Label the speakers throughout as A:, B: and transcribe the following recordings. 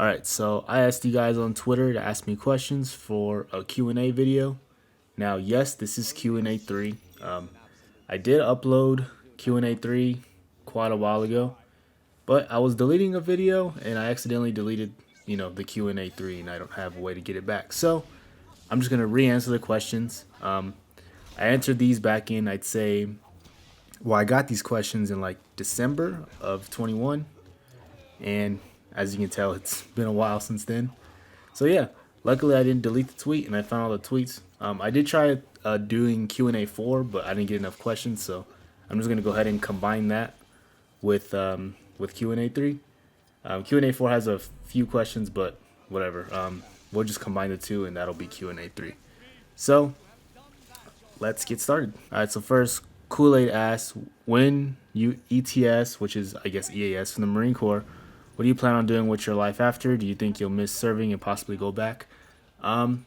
A: All right, so I asked you guys on Twitter to ask me questions for a Q&A video. Now, yes, this is Q&A 3. I did upload Q&A 3 quite a while ago, but I was deleting a video and I accidentally deleted, the Q&A 3 and I don't have a way to get it back. So, I'm just going to re-answer the questions. I answered these back in, I'd say, well, I got these questions in like December of 21, and as you can tell, it's been a while since then. So yeah, luckily I didn't delete the tweet and I found all the tweets. I did try doing Q&A 4, but I didn't get enough questions, so I'm just gonna go ahead and combine that with Q&A 3. Q&A 4 has a few questions, but whatever. We'll just combine the two, and that'll be Q&A 3. So let's get started. All right. So first, Kool Aid asks, when you ETS, which is I guess EAS from the Marine Corps, what do you plan on doing with your life after? Do you think you'll miss serving and possibly go back? Um,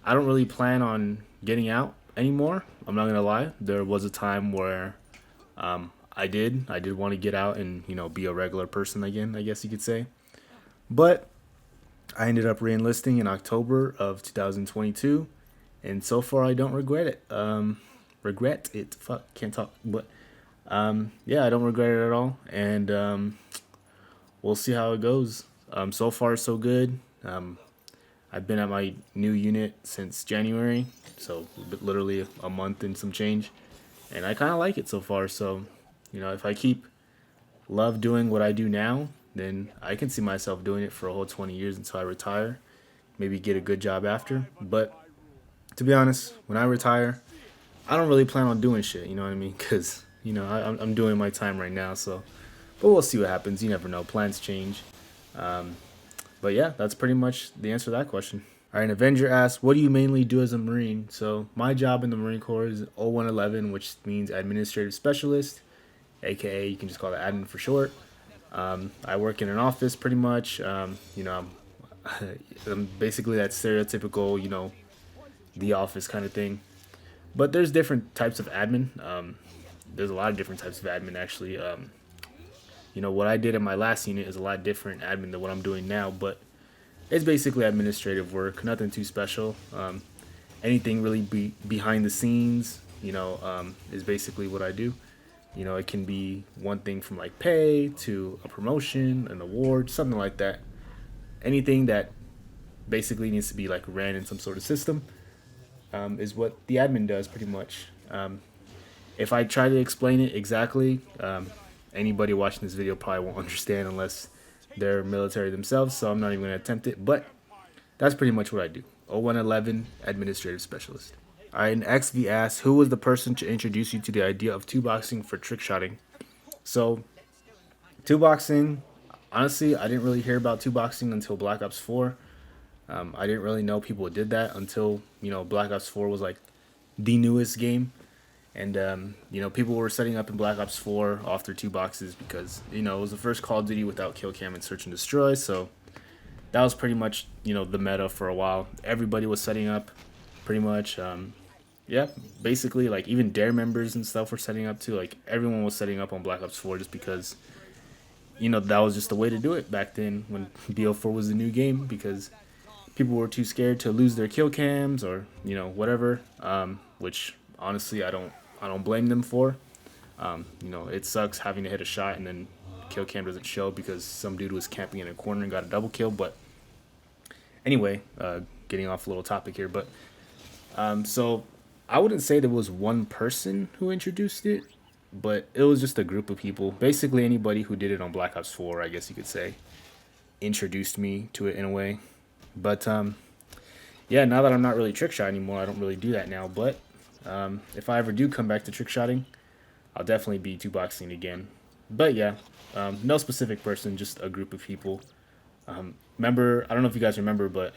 A: I don't really plan on getting out anymore. I'm not gonna lie. There was a time where I did want to get out and be a regular person again. I guess you could say. But I ended up reenlisting in October of 2022, and so far I don't regret it. Regret it. Fuck, can't talk. But yeah, I don't regret it at all, and we'll see how it goes. So far so good. I've been at my new unit since January, so literally a month and some change, and I kind of like it so far. So, if I keep love doing what I do now, then I can see myself doing it for a whole 20 years until I retire. Maybe get a good job after. But to be honest, when I retire, I don't really plan on doing shit. You know what I mean? Because I'm doing my time right now. So, but we'll see what happens. You never know. Plans change. But yeah, that's pretty much the answer to that question. All right, an Avenger asks, what do you mainly do as a Marine? So my job in the Marine Corps is 0111, which means Administrative Specialist, aka you can just call it admin for short. I work in an office pretty much. I'm basically that stereotypical, the office kind of thing. But there's different types of admin. There's a lot of different types of admin actually. What I did in my last unit is a lot different admin than what I'm doing now, but it's basically administrative work, nothing too special. Anything really behind the scenes, is basically what I do. It can be one thing from like pay to a promotion, an award, something like that. Anything that basically needs to be like ran in some sort of system is what the admin does pretty much. If I try to explain it exactly, anybody watching this video probably won't understand unless they're military themselves, so I'm not even going to attempt it. But that's pretty much what I do. 0111 Administrative Specialist. All right, and XV asks, who was the person to introduce you to the idea of two boxing for trick shotting? So, two boxing, honestly, I didn't really hear about two boxing until Black Ops 4. I didn't really know people did that until, Black Ops 4 was like the newest game. And, people were setting up in Black Ops 4 off their two boxes because, it was the first Call of Duty without kill cam and search and destroy. So that was pretty much, the meta for a while. Everybody was setting up pretty much. Yeah, basically, like even Dare members and stuff were setting up too. Like everyone was setting up on Black Ops 4 just because, that was just the way to do it back then when BO4 was the new game because people were too scared to lose their kill cams or, whatever. Which honestly, I don't blame them for. It sucks having to hit a shot and then kill cam doesn't show because some dude was camping in a corner and got a double kill. But anyway, getting off a little topic here, but so I wouldn't say there was one person who introduced it, but it was just a group of people. Basically, anybody who did it on Black Ops 4, I guess you could say, introduced me to it in a way. But yeah, now that I'm not really trick shot anymore, I don't really do that now. But if I ever do come back to trick shotting, I'll definitely be two boxing again. But yeah, no specific person, just a group of people. Remember, I don't know if you guys remember, but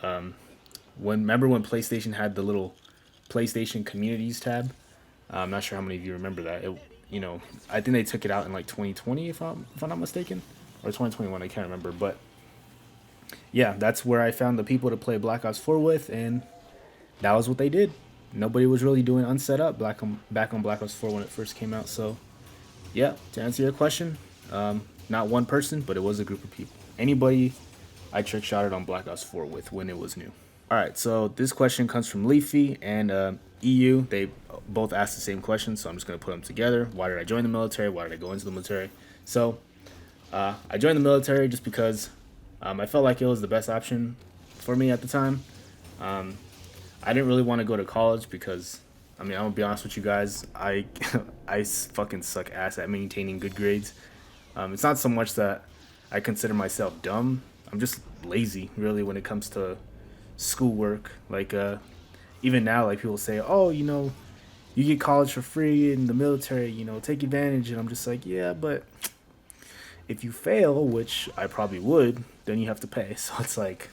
A: when PlayStation had the little PlayStation Communities tab. I'm not sure how many of you remember that. I think they took it out in like 2020, if I'm not mistaken, or 2021. I can't remember, but yeah, that's where I found the people to play Black Ops 4 with, and that was what they did. Nobody was really doing unset up back on Black Ops 4 when it first came out. So yeah, to answer your question, not one person, but it was a group of people. Anybody I trick shotted on Black Ops 4 with when it was new. All right, so this question comes from Leafy and EU. They both asked the same question, so I'm just going to put them together. Why did I join the military? Why did I go into the military? So I joined the military just because I felt like it was the best option for me at the time. I didn't really want to go to college because, I mean, I'm gonna be honest with you guys. I fucking suck ass at maintaining good grades. It's not so much that I consider myself dumb. I'm just lazy, really, when it comes to schoolwork. Like, even now, like people say, "Oh, you get college for free in the military. Take advantage." And I'm just like, yeah, but if you fail, which I probably would, then you have to pay. So it's like,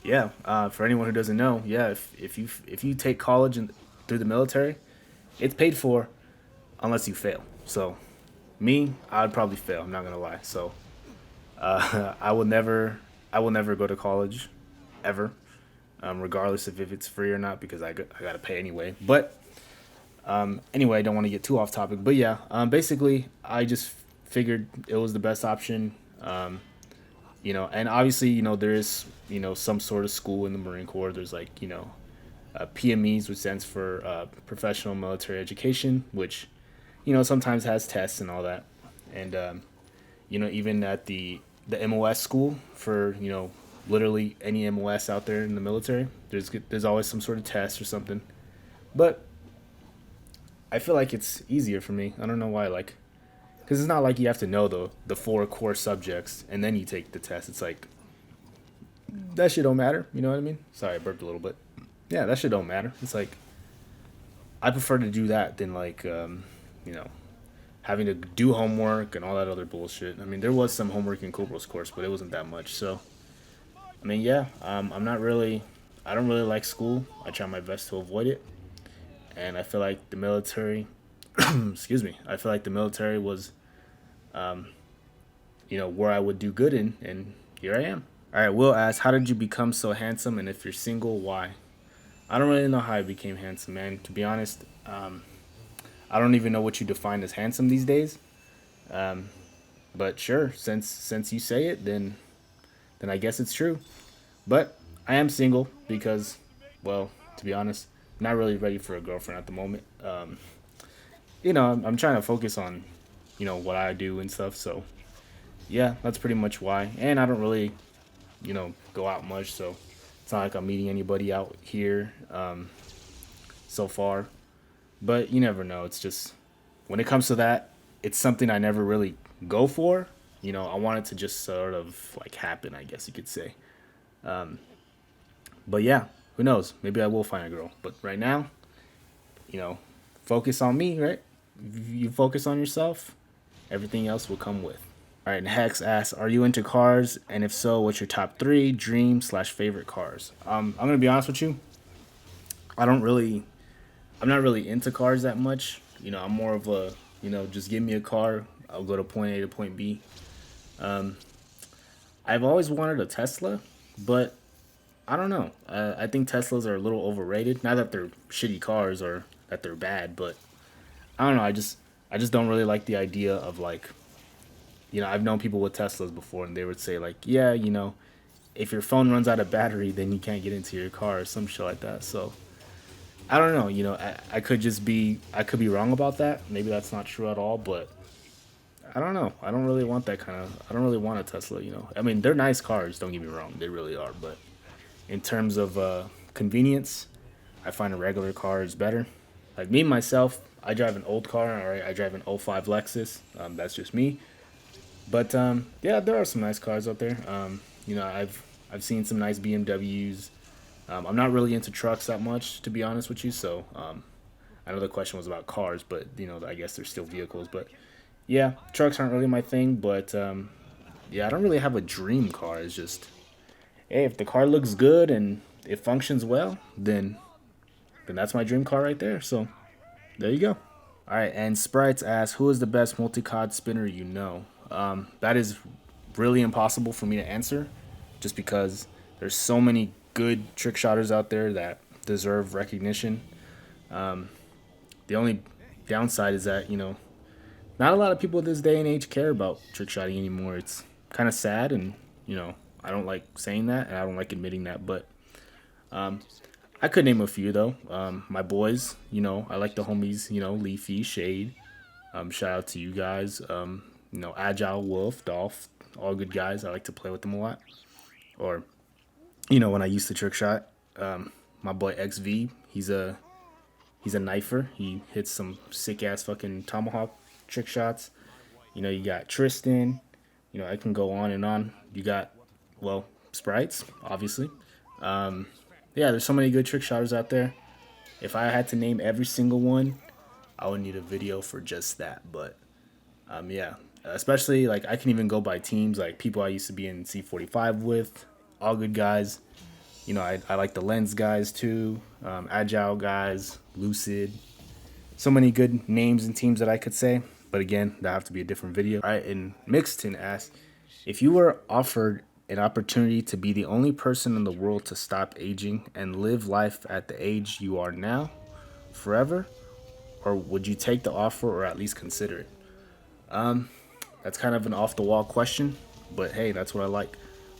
A: yeah. For anyone who doesn't know, yeah, if you take college and through the military, it's paid for unless you fail. So me, I would probably fail. I'm not gonna lie. So I will never go to college, ever, regardless of if it's free or not, because I gotta pay anyway. But anyway, I don't want to get too off topic. But yeah, basically, I just figured it was the best option. And obviously, there is, some sort of school in the Marine Corps. There's like, PMEs, which stands for Professional Military Education, which, sometimes has tests and all that. And, even at the MOS school for, literally any MOS out there in the military, there's always some sort of test or something. But I feel like it's easier for me. I don't know why, because it's not like you have to know the four core subjects and then you take the test. It's like, that shit don't matter. You know what I mean? Sorry, I burped a little bit. Yeah, that shit don't matter. It's like, I prefer to do that than having to do homework and all that other bullshit. I mean, there was some homework in Corporal's course, but it wasn't that much. So, I mean, yeah, I don't really like school. I try my best to avoid it. And I feel like the military, excuse me, I feel like the military was, where I would do good in, and here I am. All right, Will asks, how did you become so handsome, and if you're single, why? I don't really know how I became handsome, man. To be honest, I don't even know what you define as handsome these days. But sure, since you say it, then I guess it's true. But I am single because, well, to be honest, I'm not really ready for a girlfriend at the moment. I'm trying to focus on, what I do and stuff. So, yeah, that's pretty much why. And I don't really, go out much. So it's not like I'm meeting anybody out here so far. But you never know. It's just, when it comes to that, it's something I never really go for. I want it to just sort of happen, I guess you could say. But yeah, who knows? Maybe I will find a girl. But right now, focus on me, right? If you focus on yourself, everything else will come with. All right, and Hex asks, are you into cars? And if so, what's your top 3 dream/favorite cars? I'm going to be honest with you. I'm not really into cars that much. I'm more of a, just give me a car. I'll go to point A to point B. I've always wanted a Tesla, but I don't know. I think Teslas are a little overrated. Not that they're shitty cars or that they're bad, but I don't know. I just don't really like the idea of I've known people with Teslas before, and they would say yeah, if your phone runs out of battery, then you can't get into your car or some shit like that. So I don't know. I could be wrong about that. Maybe that's not true at all, but I don't know. I don't really want I don't really want a Tesla. I mean, they're nice cars. Don't get me wrong. They really are. But in terms of convenience, I find a regular car is better. Like me, myself, I drive an old car. All right, I drive an '05 Lexus. That's just me. But yeah, there are some nice cars out there. I've seen some nice BMWs. I'm not really into trucks that much, to be honest with you. So I know the question was about cars, but I guess they're still vehicles. But yeah, trucks aren't really my thing. But yeah, I don't really have a dream car. It's just, hey, if the car looks good and it functions well, then that's my dream car right there. So there you go. All right, and Sprites asks, who is the best multi-cod spinner you know? That is really impossible for me to answer, just because there's so many good trick shotters out there that deserve recognition. The only downside is that not a lot of people this day and age care about trick shotting anymore. It's kind of sad, and I don't like saying that, and I don't like admitting that. But I could name a few though. My boys, I like the homies. Leafy, Shade. Shout out to you guys. Agile, Wolf, Dolph, all good guys. I like to play with them a lot. Or when I used to trick shot, my boy XV, he's a knifer. He hits some sick ass fucking tomahawk trick shots. You got Tristan. I can go on and on. You got, well, Sprites, obviously. Yeah, there's so many good trick shotters out there. If I had to name every single one, I would need a video for just that. But yeah, especially like I can even go by teams, like people I used to be in C45 with, all good guys. I like the Lens guys too, Agile guys, Lucid. So many good names and teams that I could say. But again, that have to be a different video. All right, and Mixton asks, if you were offered an opportunity to be the only person in the world to stop aging and live life at the age you are now forever, or would you take the offer or at least consider it? That's kind of an off the wall question, but hey, that's what I like.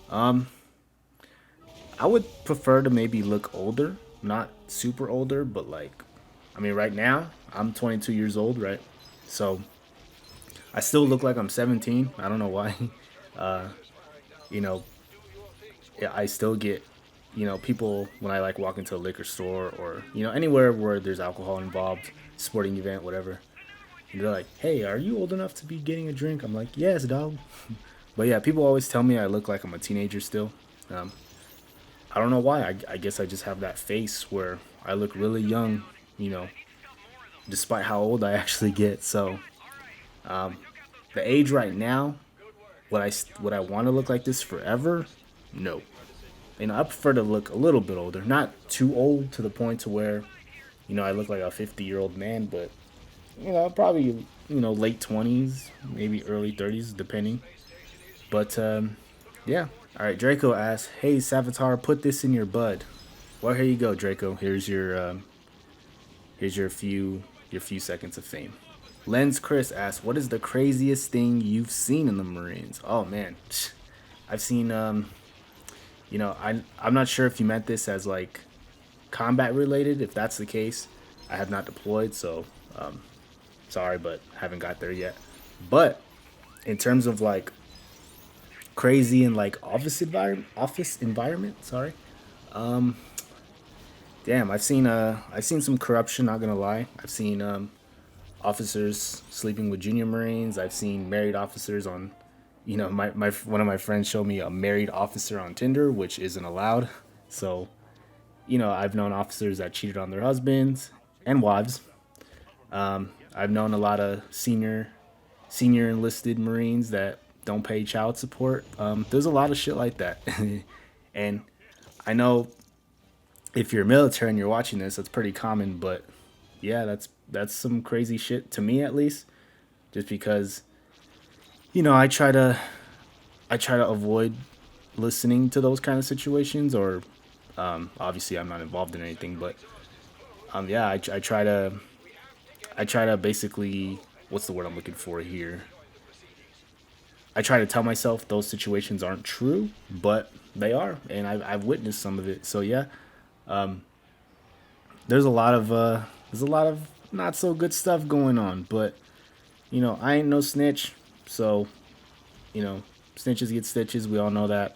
A: I would prefer to maybe look older, not super older, but like, I mean, right now I'm 22 years old, right? So I still look like I'm 17. I don't know why. Uh, you know, yeah, I still get, people when I like walk into a liquor store or, anywhere where there's alcohol involved, sporting event, whatever. And they're like, hey, are you old enough to be getting a drink? I'm like, yes, dog. But yeah, people always tell me I look like I'm a teenager still. Um, I don't know why. I guess I just have that face where I look really young, you know, despite how old I actually get. So the age right now, would I want to look like this forever? No. I prefer to look a little bit older, not too old to the point to where, I look like a 50-year-old man, but probably late 20s, maybe early 30s, depending. But yeah. All right. Draco asks, "Hey Savitar, put this in your bud." Well, here you go, Draco. Here's your few seconds of fame. Lens Chris asks, "What is the craziest thing you've seen in the Marines?" Oh man, I've seen I'm not sure if you meant this as like combat related. If that's the case, I have not deployed, so sorry, but haven't got there yet. But in terms of like crazy and like office environment, sorry. Damn, I've seen some corruption, not gonna lie. I've seen officers sleeping with junior Marines. I've seen married officers on, my one of my friends showed me a married officer on Tinder, which isn't allowed. So, I've known officers that cheated on their husbands and wives. I've known a lot of senior enlisted Marines that don't pay child support. There's a lot of shit like that, and I know if you're military and you're watching this, that's pretty common. But yeah, that's some crazy shit to me at least. Just because I try to avoid listening to those kind of situations, or obviously I'm not involved in anything, but yeah, I try to basically, what's the word I'm looking for here? I try to tell myself those situations aren't true, but they are, and I've witnessed some of it. So yeah, there's a lot of not so good stuff going on, but I ain't no snitch, so you know snitches get stitches. We all know that.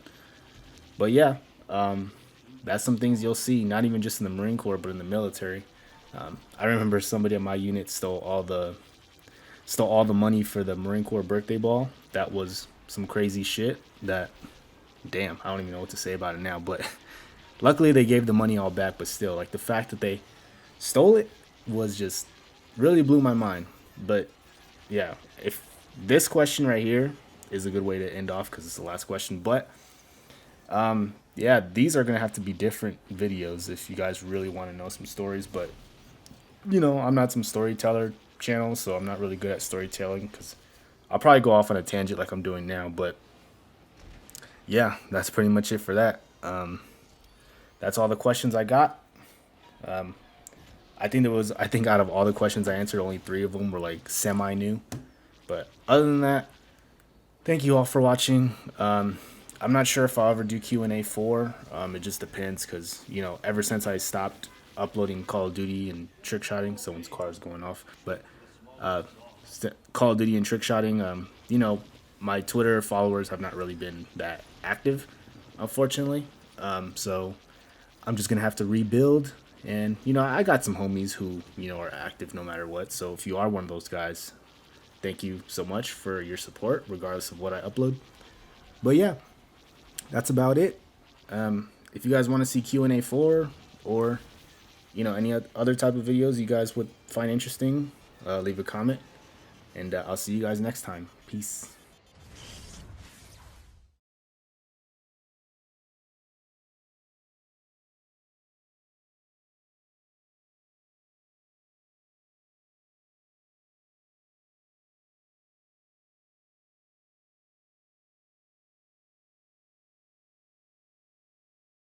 A: But yeah, that's some things you'll see, not even just in the Marine Corps, but in the military. I remember somebody in my unit stole all the money for the Marine Corps birthday ball. That was some crazy shit. That, damn, I don't even know what to say about it now. But luckily, they gave the money all back. But still, like the fact that they stole it was just really blew my mind. But yeah, if this question right here is a good way to end off because it's the last question. But yeah, these are gonna have to be different videos if you guys really want to know some stories. But I'm not some storyteller channel, so I'm not really good at storytelling because I'll probably go off on a tangent like I'm doing now. But yeah, that's pretty much it for that. That's all the questions I got. I think out of all the questions I answered, only 3 of them were like semi new. But other than that, thank you all for watching. I'm not sure if I'll ever do Q&A 4. It just depends because, you know, ever since I stopped uploading Call of Duty and trick shotting, someone's car is going off, but Call of Duty and trick shotting, you know, my Twitter followers have not really been that active, unfortunately. So I'm just going to have to rebuild. And, you know, I got some homies who, you know, are active no matter what. So if you are one of those guys, thank you so much for your support, regardless of what I upload. But yeah, that's about it. If you guys want to see Q&A 4 or, you know, any other type of videos you guys would find interesting, leave a comment. And I'll see you guys next time. Peace.